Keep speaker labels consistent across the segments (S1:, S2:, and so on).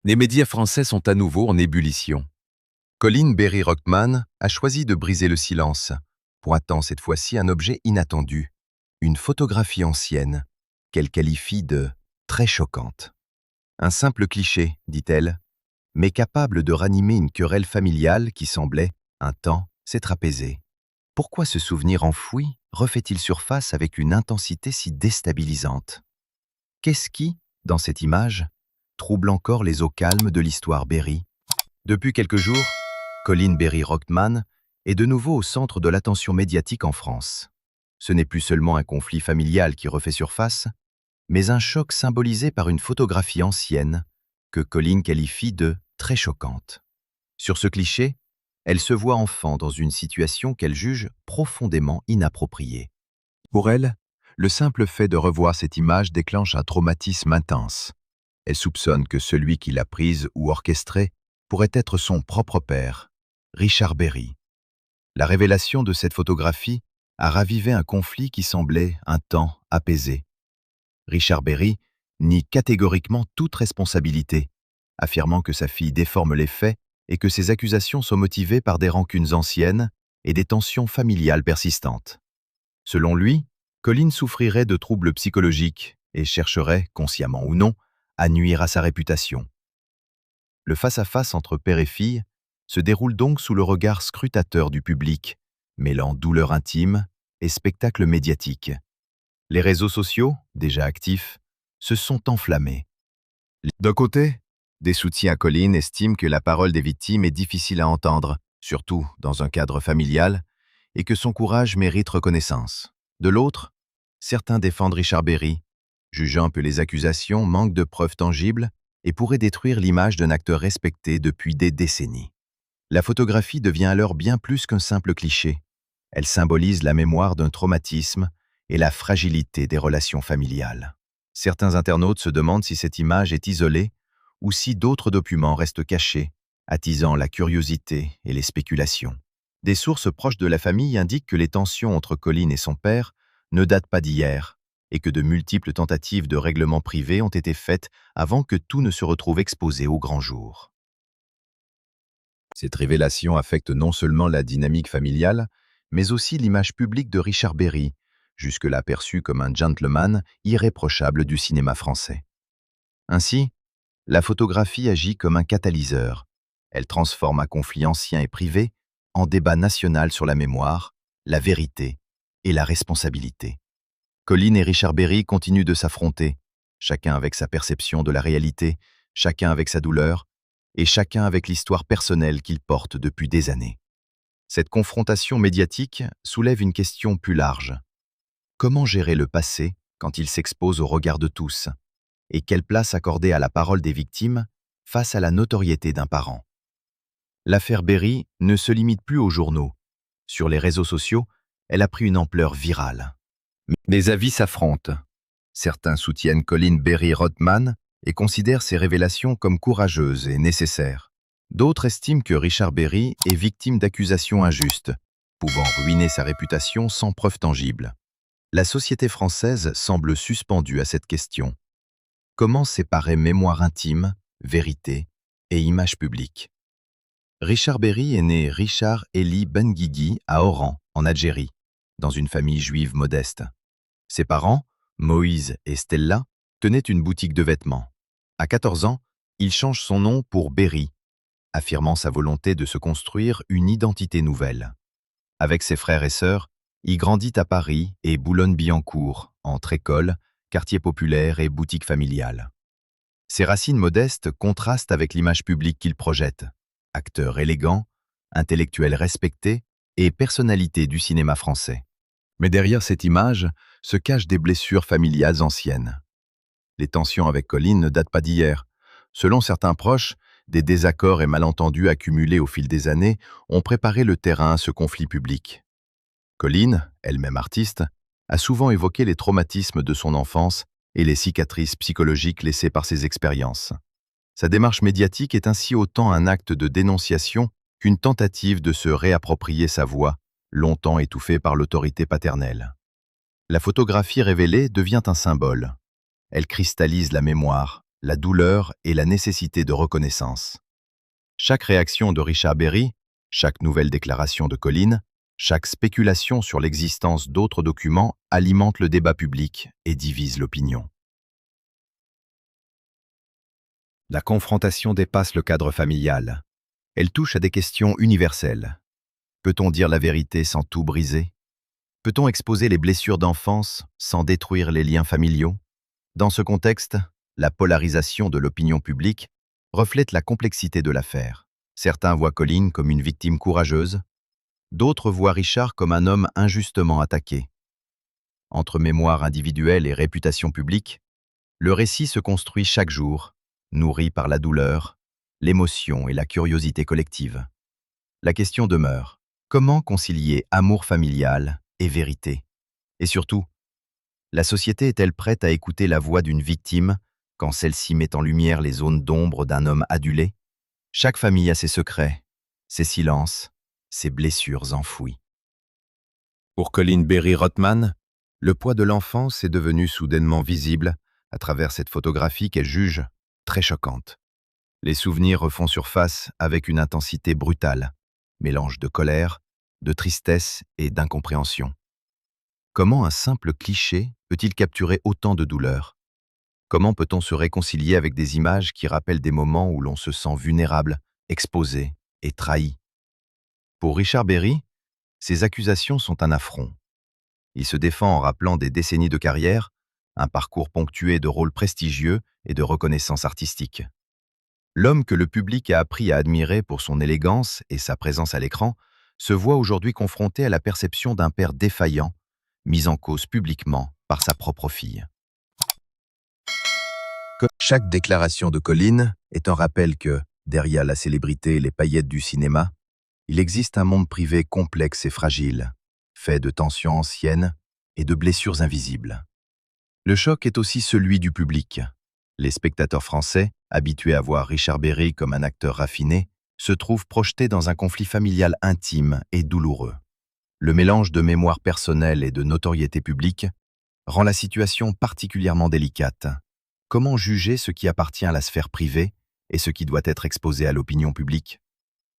S1: Les médias français sont à nouveau en ébullition. Colin Berry-Rockman a choisi de briser le silence, pointant cette fois-ci un objet inattendu, une photographie ancienne, qu'elle qualifie de « très choquante ». Un simple cliché, dit-elle, mais capable de ranimer une querelle familiale qui semblait, un temps, s'être apaisée. Pourquoi ce souvenir enfoui refait-il surface avec une intensité si déstabilisante? Qu'est-ce qui, dans cette image, trouble encore les eaux calmes de l'histoire Berry? Depuis quelques jours, Colin Berry-Rockman est de nouveau au centre de l'attention médiatique en France. Ce n'est plus seulement un conflit familial qui refait surface, mais un choc symbolisé par une photographie ancienne que Colin qualifie de « très choquante ». Sur ce cliché, elle se voit enfant dans une situation qu'elle juge profondément inappropriée. Pour elle, le simple fait de revoir cette image déclenche un traumatisme intense. Elle soupçonne que celui qui l'a prise ou orchestrée pourrait être son propre père, Richard Berry. La révélation de cette photographie a ravivé un conflit qui semblait un temps apaisé. Richard Berry nie catégoriquement toute responsabilité, affirmant que sa fille déforme les faits et que ses accusations sont motivées par des rancunes anciennes et des tensions familiales persistantes. Selon lui, Colin souffrirait de troubles psychologiques et chercherait, consciemment ou non, à nuire à sa réputation. Le face-à-face entre père et fille se déroule donc sous le regard scrutateur du public, mêlant douleur intime et spectacle médiatique. Les réseaux sociaux, déjà actifs, se sont enflammés. D'un côté, des soutiens à Colin estiment que la parole des victimes est difficile à entendre, surtout dans un cadre familial, et que son courage mérite reconnaissance. De l'autre, certains défendent Richard Berry, jugeant que les accusations manquent de preuves tangibles et pourraient détruire l'image d'un acteur respecté depuis des décennies. La photographie devient alors bien plus qu'un simple cliché. Elle symbolise la mémoire d'un traumatisme et la fragilité des relations familiales. Certains internautes se demandent si cette image est isolée ou si d'autres documents restent cachés, attisant la curiosité et les spéculations. Des sources proches de la famille indiquent que les tensions entre Colin et son père ne datent pas d'hier et que de multiples tentatives de règlement privé ont été faites avant que tout ne se retrouve exposé au grand jour. Cette révélation affecte non seulement la dynamique familiale, mais aussi l'image publique de Richard Berry, jusque-là perçu comme un gentleman irréprochable du cinéma français. Ainsi, la photographie agit comme un catalyseur. Elle transforme un conflit ancien et privé en débat national sur la mémoire, la vérité et la responsabilité. Colin et Richard Berry continuent de s'affronter, chacun avec sa perception de la réalité, chacun avec sa douleur, et chacun avec l'histoire personnelle qu'ils portent depuis des années. Cette confrontation médiatique soulève une question plus large. Comment gérer le passé quand il s'expose au regard de tous? Et quelle place accorder à la parole des victimes face à la notoriété d'un parent? L'affaire Berry ne se limite plus aux journaux. Sur les réseaux sociaux, elle a pris une ampleur virale. Les avis s'affrontent. Certains soutiennent Colin Berry-Rockman et considèrent ces révélations comme courageuses et nécessaires. D'autres estiment que Richard Berry est victime d'accusations injustes, pouvant ruiner sa réputation sans preuve tangible. La société française semble suspendue à cette question. Comment séparer mémoire intime, vérité et image publique? Richard Berry est né Richard Eli Benguigui à Oran, en Algérie, dans une famille juive modeste. Ses parents, Moïse et Stella, tenaient une boutique de vêtements. À 14 ans, il change son nom pour Berry, affirmant sa volonté de se construire une identité nouvelle. Avec ses frères et sœurs, il grandit à Paris et Boulogne-Billancourt, entre école, quartier populaire et boutique familiale. Ses racines modestes contrastent avec l'image publique qu'il projette. Acteur élégant, intellectuel respecté et personnalité du cinéma français. Mais derrière cette image se cachent des blessures familiales anciennes. Les tensions avec Colin ne datent pas d'hier. Selon certains proches, des désaccords et malentendus accumulés au fil des années ont préparé le terrain à ce conflit public. Colin, elle-même artiste, a souvent évoqué les traumatismes de son enfance et les cicatrices psychologiques laissées par ses expériences. Sa démarche médiatique est ainsi autant un acte de dénonciation qu'une tentative de se réapproprier sa voix, longtemps étouffée par l'autorité paternelle. La photographie révélée devient un symbole. Elle cristallise la mémoire, la douleur et la nécessité de reconnaissance. Chaque réaction de Richard Berry, chaque nouvelle déclaration de Colline, chaque spéculation sur l'existence d'autres documents alimente le débat public et divise l'opinion. La confrontation dépasse le cadre familial. Elle touche à des questions universelles. Peut-on dire la vérité sans tout briser? Peut-on exposer les blessures d'enfance sans détruire les liens familiaux? Dans ce contexte, la polarisation de l'opinion publique reflète la complexité de l'affaire. Certains voient Colline comme une victime courageuse, d'autres voient Richard comme un homme injustement attaqué. Entre mémoire individuelle et réputation publique, le récit se construit chaque jour, nourri par la douleur, l'émotion et la curiosité collective. La question demeure: comment concilier amour familial et vérité? Et surtout, la société est-elle prête à écouter la voix d'une victime quand celle-ci met en lumière les zones d'ombre d'un homme adulé? Chaque famille a ses secrets, ses silences, ses blessures enfouies. Pour Colline Berry-Rothman, le poids de l'enfance est devenu soudainement visible à travers cette photographie qu'elle juge très choquante. Les souvenirs refont surface avec une intensité brutale, mélange de colère, de tristesse et d'incompréhension. Comment un simple cliché peut-il capturer autant de douleur? Comment peut-on se réconcilier avec des images qui rappellent des moments où l'on se sent vulnérable, exposé et trahi? Pour Richard Berry, ces accusations sont un affront. Il se défend en rappelant des décennies de carrière, un parcours ponctué de rôles prestigieux et de reconnaissance artistique. L'homme que le public a appris à admirer pour son élégance et sa présence à l'écran se voit aujourd'hui confronté à la perception d'un père défaillant, mis en cause publiquement par sa propre fille. Chaque déclaration de Colline est un rappel que, derrière la célébrité et les paillettes du cinéma, il existe un monde privé complexe et fragile, fait de tensions anciennes et de blessures invisibles. Le choc est aussi celui du public. Les spectateurs français, habitués à voir Richard Berry comme un acteur raffiné, se trouvent projetés dans un conflit familial intime et douloureux. Le mélange de mémoire personnelle et de notoriété publique rend la situation particulièrement délicate. Comment juger ce qui appartient à la sphère privée et ce qui doit être exposé à l'opinion publique?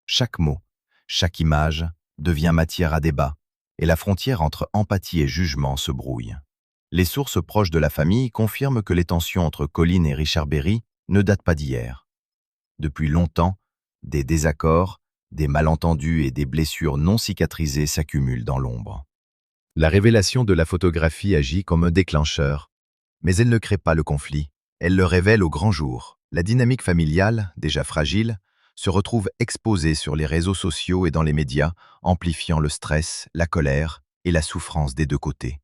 S1: Chaque mot, chaque image devient matière à débat, et la frontière entre empathie et jugement se brouille. Les sources proches de la famille confirment que les tensions entre Colline et Richard Berry ne datent pas d'hier. Depuis longtemps, des désaccords, des malentendus et des blessures non cicatrisées s'accumulent dans l'ombre. La révélation de la photographie agit comme un déclencheur, mais elle ne crée pas le conflit, elle le révèle au grand jour. La dynamique familiale, déjà fragile, se retrouve exposée sur les réseaux sociaux et dans les médias, amplifiant le stress, la colère et la souffrance des deux côtés.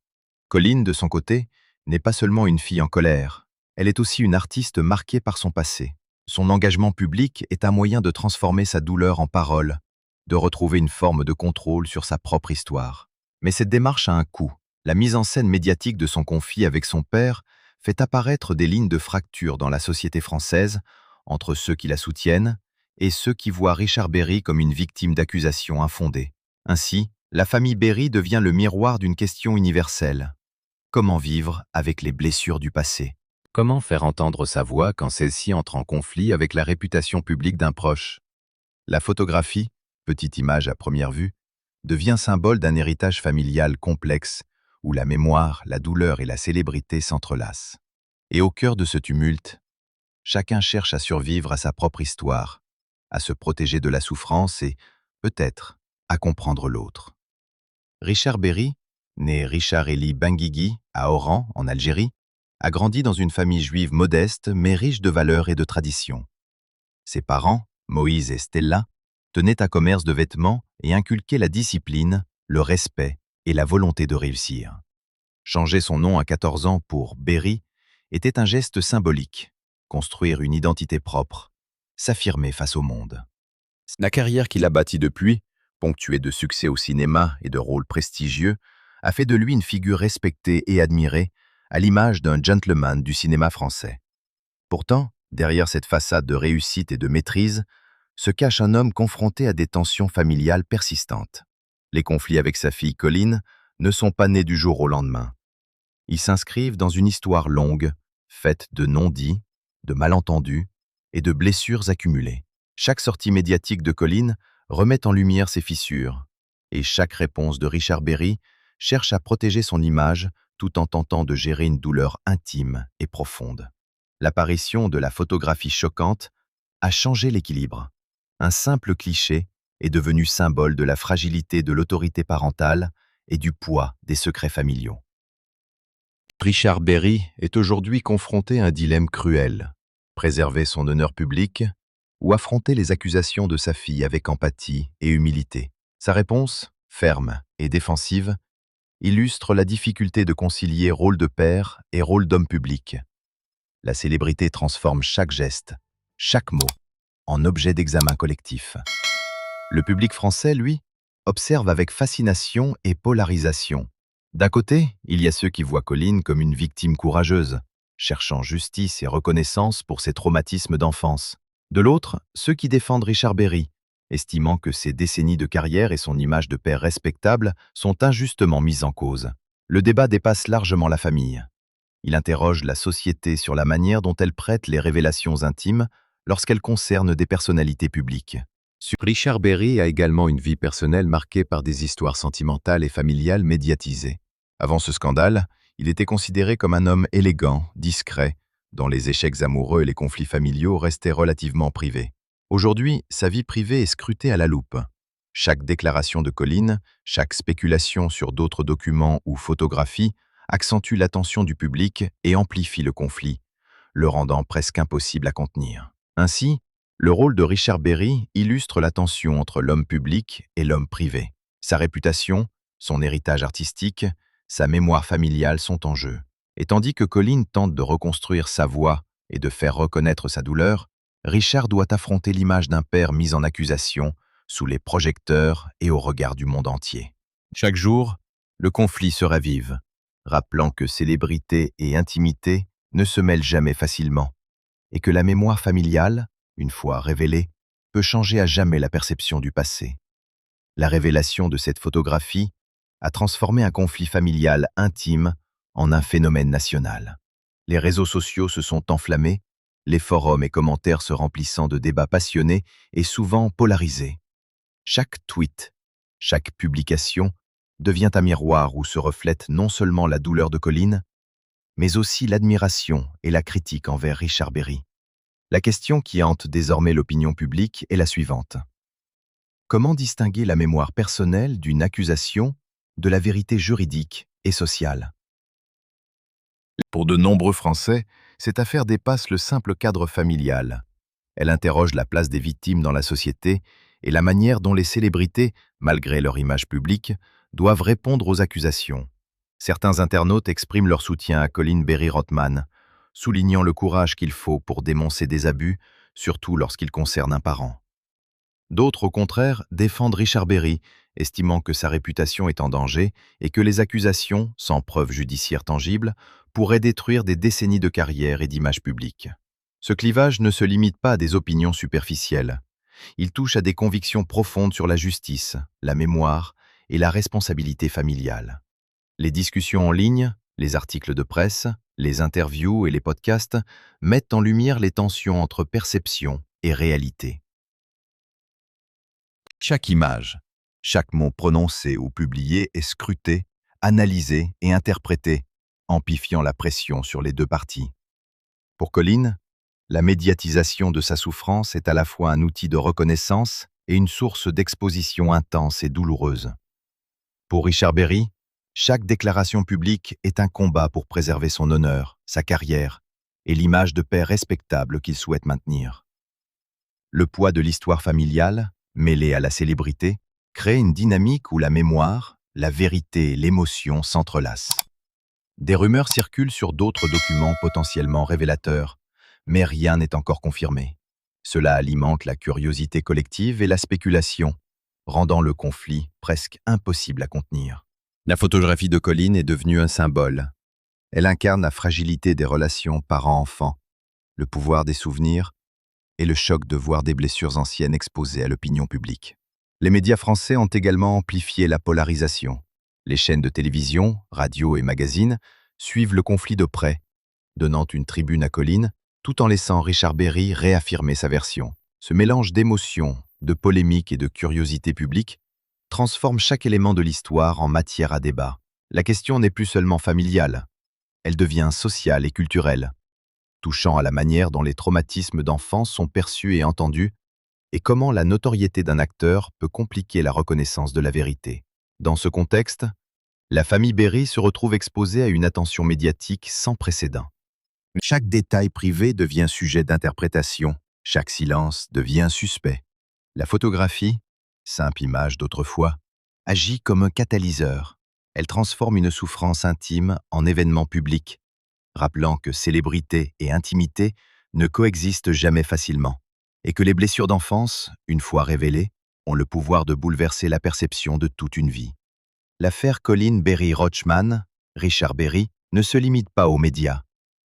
S1: Colline, de son côté, n'est pas seulement une fille en colère, elle est aussi une artiste marquée par son passé. Son engagement public est un moyen de transformer sa douleur en parole, de retrouver une forme de contrôle sur sa propre histoire. Mais cette démarche a un coût. La mise en scène médiatique de son conflit avec son père fait apparaître des lignes de fracture dans la société française entre ceux qui la soutiennent et ceux qui voient Richard Berry comme une victime d'accusations infondées. Ainsi, la famille Berry devient le miroir d'une question universelle. Comment vivre avec les blessures du passé? Comment faire entendre sa voix quand celle-ci entre en conflit avec la réputation publique d'un proche? La photographie, petite image à première vue, devient symbole d'un héritage familial complexe où la mémoire, la douleur et la célébrité s'entrelacent. Et au cœur de ce tumulte, chacun cherche à survivre à sa propre histoire, à se protéger de la souffrance et, peut-être, à comprendre l'autre. Richard Berry, né Richard Elie Benguigui à Oran, en Algérie, a grandi dans une famille juive modeste mais riche de valeurs et de traditions. Ses parents, Moïse et Stella, tenaient un commerce de vêtements et inculquaient la discipline, le respect et la volonté de réussir. Changer son nom à 14 ans pour Berry était un geste symbolique, construire une identité propre, s'affirmer face au monde. La carrière qu'il a bâtie depuis, ponctuée de succès au cinéma et de rôles prestigieux, a fait de lui une figure respectée et admirée, à l'image d'un gentleman du cinéma français. Pourtant, derrière cette façade de réussite et de maîtrise, se cache un homme confronté à des tensions familiales persistantes. Les conflits avec sa fille Colline ne sont pas nés du jour au lendemain. Ils s'inscrivent dans une histoire longue, faite de non-dits, de malentendus et de blessures accumulées. Chaque sortie médiatique de Colline remet en lumière ces fissures, et chaque réponse de Richard Berry cherche à protéger son image tout en tentant de gérer une douleur intime et profonde. L'apparition de la photographie choquante a changé l'équilibre. Un simple cliché est devenu symbole de la fragilité de l'autorité parentale et du poids des secrets familiaux. Richard Berry est aujourd'hui confronté à un dilemme cruel: préserver son honneur public ou affronter les accusations de sa fille avec empathie et humilité. Sa réponse, ferme et défensive, illustre la difficulté de concilier rôle de père et rôle d'homme public. La célébrité transforme chaque geste, chaque mot, en objet d'examen collectif. Le public français, lui, observe avec fascination et polarisation. D'un côté, il y a ceux qui voient Colline comme une victime courageuse, cherchant justice et reconnaissance pour ses traumatismes d'enfance. De l'autre, ceux qui défendent Richard Berry, estimant que ses décennies de carrière et son image de père respectable sont injustement mises en cause. Le débat dépasse largement la famille. Il interroge la société sur la manière dont elle prête les révélations intimes lorsqu'elles concernent des personnalités publiques. Richard Berry a également une vie personnelle marquée par des histoires sentimentales et familiales médiatisées. Avant ce scandale, il était considéré comme un homme élégant, discret, dont les échecs amoureux et les conflits familiaux restaient relativement privés. Aujourd'hui, sa vie privée est scrutée à la loupe. Chaque déclaration de Colline, chaque spéculation sur d'autres documents ou photographies accentue l'attention du public et amplifie le conflit, le rendant presque impossible à contenir. Ainsi, le rôle de Richard Berry illustre la tension entre l'homme public et l'homme privé. Sa réputation, son héritage artistique, sa mémoire familiale sont en jeu. Et tandis que Colline tente de reconstruire sa voix et de faire reconnaître sa douleur, Richard doit affronter l'image d'un père mis en accusation, sous les projecteurs et au regard du monde entier. Chaque jour, le conflit se ravive, rappelant que célébrité et intimité ne se mêlent jamais facilement, et que la mémoire familiale, une fois révélée, peut changer à jamais la perception du passé. La révélation de cette photographie a transformé un conflit familial intime en un phénomène national. Les réseaux sociaux se sont enflammés, les forums et commentaires se remplissant de débats passionnés et souvent polarisés. Chaque tweet, chaque publication devient un miroir où se reflète non seulement la douleur de Colline, mais aussi l'admiration et la critique envers Richard Berry. La question qui hante désormais l'opinion publique est la suivante. Comment distinguer la mémoire personnelle d'une accusation de la vérité juridique et sociale? Pour de nombreux Français, cette affaire dépasse le simple cadre familial. Elle interroge la place des victimes dans la société et la manière dont les célébrités, malgré leur image publique, doivent répondre aux accusations. Certains internautes expriment leur soutien à Colline Berry-Rothman, soulignant le courage qu'il faut pour dénoncer des abus, surtout lorsqu'ils concernent un parent. D'autres, au contraire, défendent Richard Berry, estimant que sa réputation est en danger et que les accusations, sans preuve judiciaire tangible, pourraient détruire des décennies de carrière et d'image publique. Ce clivage ne se limite pas à des opinions superficielles. Il touche à des convictions profondes sur la justice, la mémoire et la responsabilité familiale. Les discussions en ligne, les articles de presse, les interviews et les podcasts mettent en lumière les tensions entre perception et réalité. Chaque image, chaque mot prononcé ou publié est scruté, analysé et interprété, amplifiant la pression sur les deux parties. Pour Colline, la médiatisation de sa souffrance est à la fois un outil de reconnaissance et une source d'exposition intense et douloureuse. Pour Richard Berry, chaque déclaration publique est un combat pour préserver son honneur, sa carrière et l'image de père respectable qu'il souhaite maintenir. Le poids de l'histoire familiale, mêlé à la célébrité, crée une dynamique où la mémoire, la vérité et l'émotion s'entrelacent. Des rumeurs circulent sur d'autres documents potentiellement révélateurs, mais rien n'est encore confirmé. Cela alimente la curiosité collective et la spéculation, rendant le conflit presque impossible à contenir. La photographie de Colline est devenue un symbole. Elle incarne la fragilité des relations parents-enfants, le pouvoir des souvenirs et le choc de voir des blessures anciennes exposées à l'opinion publique. Les médias français ont également amplifié la polarisation. Les chaînes de télévision, radio et magazines suivent le conflit de près, donnant une tribune à Colline tout en laissant Richard Berry réaffirmer sa version. Ce mélange d'émotions, de polémiques et de curiosité publique transforme chaque élément de l'histoire en matière à débat. La question n'est plus seulement familiale, elle devient sociale et culturelle, touchant à la manière dont les traumatismes d'enfance sont perçus et entendus, et comment la notoriété d'un acteur peut compliquer la reconnaissance de la vérité. Dans ce contexte, la famille Berry se retrouve exposée à une attention médiatique sans précédent. Chaque détail privé devient sujet d'interprétation, chaque silence devient suspect. La photographie, simple image d'autrefois, agit comme un catalyseur. Elle transforme une souffrance intime en événement public, rappelant que célébrité et intimité ne coexistent jamais facilement, et que les blessures d'enfance, une fois révélées, ont le pouvoir de bouleverser la perception de toute une vie. L'affaire Colin Berry Rochman, Richard Berry, ne se limite pas aux médias.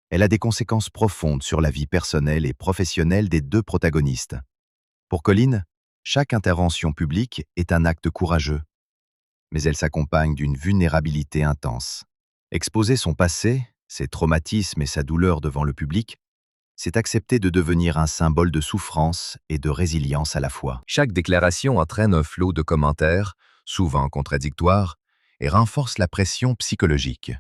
S1: Elle a des conséquences profondes sur la vie personnelle et professionnelle des deux protagonistes. Pour Colin, chaque intervention publique est un acte courageux, mais elle s'accompagne d'une vulnérabilité intense. Exposer son passé, ses traumatismes et sa douleur devant le public, c'est accepter de devenir un symbole de souffrance et de résilience à la fois. Chaque déclaration entraîne un flot de commentaires, souvent contradictoires, et renforce la pression psychologique.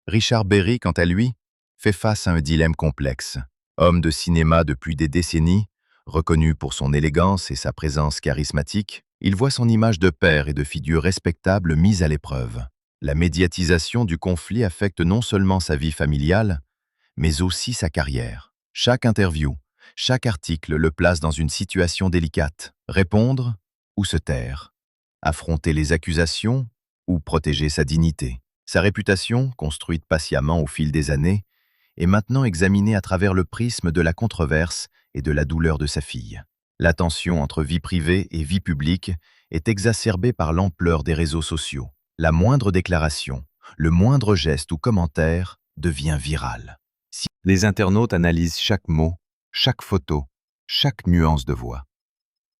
S1: Richard Berry, quant à lui, fait face à un dilemme complexe. Homme de cinéma depuis des décennies, reconnu pour son élégance et sa présence charismatique, il voit son image de père et de figure respectable mise à l'épreuve. La médiatisation du conflit affecte non seulement sa vie familiale, mais aussi sa carrière. Chaque interview, chaque article le place dans une situation délicate. Répondre ou se taire. Affronter les accusations ou protéger sa dignité. Sa réputation, construite patiemment au fil des années, est maintenant examinée à travers le prisme de la controverse et de la douleur de sa fille. La tension entre vie privée et vie publique est exacerbée par l'ampleur des réseaux sociaux. La moindre déclaration, le moindre geste ou commentaire devient viral. Si les internautes analysent chaque mot, chaque photo, chaque nuance de voix.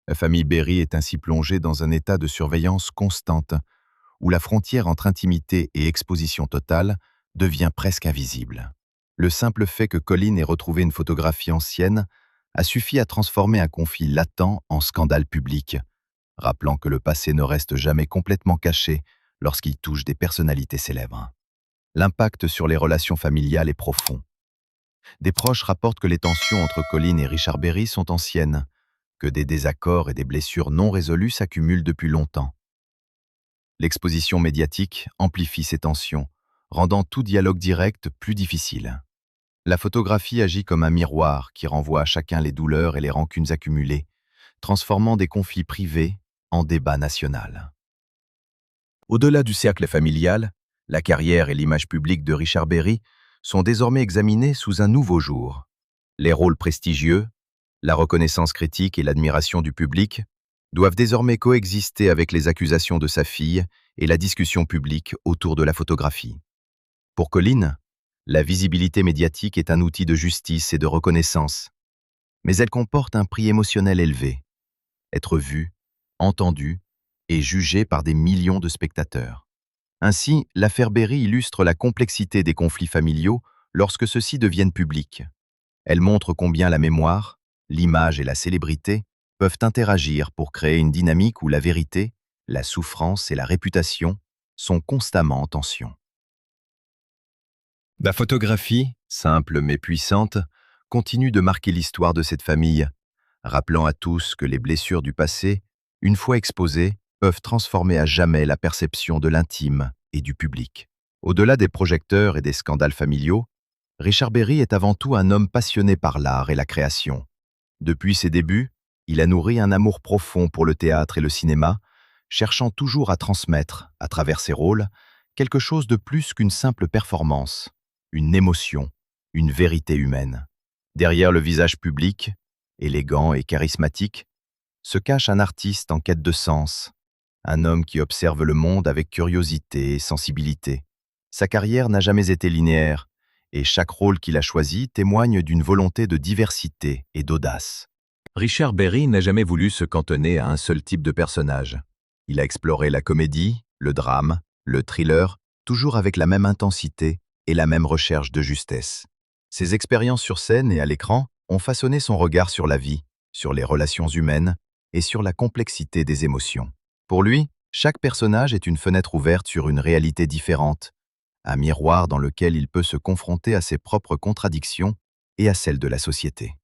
S1: La famille Berry est ainsi plongée dans un état de surveillance constante, où la frontière entre intimité et exposition totale devient presque invisible. Le simple fait que Colin ait retrouvé une photographie ancienne a suffi à transformer un conflit latent en scandale public, rappelant que le passé ne reste jamais complètement caché lorsqu'il touche des personnalités célèbres. L'impact sur les relations familiales est profond. Des proches rapportent que les tensions entre Colin et Richard Berry sont anciennes, que des désaccords et des blessures non résolues s'accumulent depuis longtemps. L'exposition médiatique amplifie ces tensions, rendant tout dialogue direct plus difficile. La photographie agit comme un miroir qui renvoie à chacun les douleurs et les rancunes accumulées, transformant des conflits privés en débat national. Au-delà du cercle familial, la carrière et l'image publique de Richard Berry sont désormais examinés sous un nouveau jour. Les rôles prestigieux, la reconnaissance critique et l'admiration du public doivent désormais coexister avec les accusations de sa fille et la discussion publique autour de la photographie. Pour Colin, la visibilité médiatique est un outil de justice et de reconnaissance, mais elle comporte un prix émotionnel élevé. Être vu, entendu et jugé par des millions de spectateurs. Ainsi, l'affaire Berry illustre la complexité des conflits familiaux lorsque ceux-ci deviennent publics. Elle montre combien la mémoire, l'image et la célébrité peuvent interagir pour créer une dynamique où la vérité, la souffrance et la réputation sont constamment en tension. La photographie, simple mais puissante, continue de marquer l'histoire de cette famille, rappelant à tous que les blessures du passé, une fois exposées, peuvent transformer à jamais la perception de l'intime et du public. Au-delà des projecteurs et des scandales familiaux, Richard Berry est avant tout un homme passionné par l'art et la création. Depuis ses débuts, il a nourri un amour profond pour le théâtre et le cinéma, cherchant toujours à transmettre, à travers ses rôles, quelque chose de plus qu'une simple performance, une émotion, une vérité humaine. Derrière le visage public, élégant et charismatique, se cache un artiste en quête de sens, un homme qui observe le monde avec curiosité et sensibilité. Sa carrière n'a jamais été linéaire, et chaque rôle qu'il a choisi témoigne d'une volonté de diversité et d'audace. Richard Berry n'a jamais voulu se cantonner à un seul type de personnage. Il a exploré la comédie, le drame, le thriller, toujours avec la même intensité et la même recherche de justesse. Ses expériences sur scène et à l'écran ont façonné son regard sur la vie, sur les relations humaines et sur la complexité des émotions. Pour lui, chaque personnage est une fenêtre ouverte sur une réalité différente, un miroir dans lequel il peut se confronter à ses propres contradictions et à celles de la société.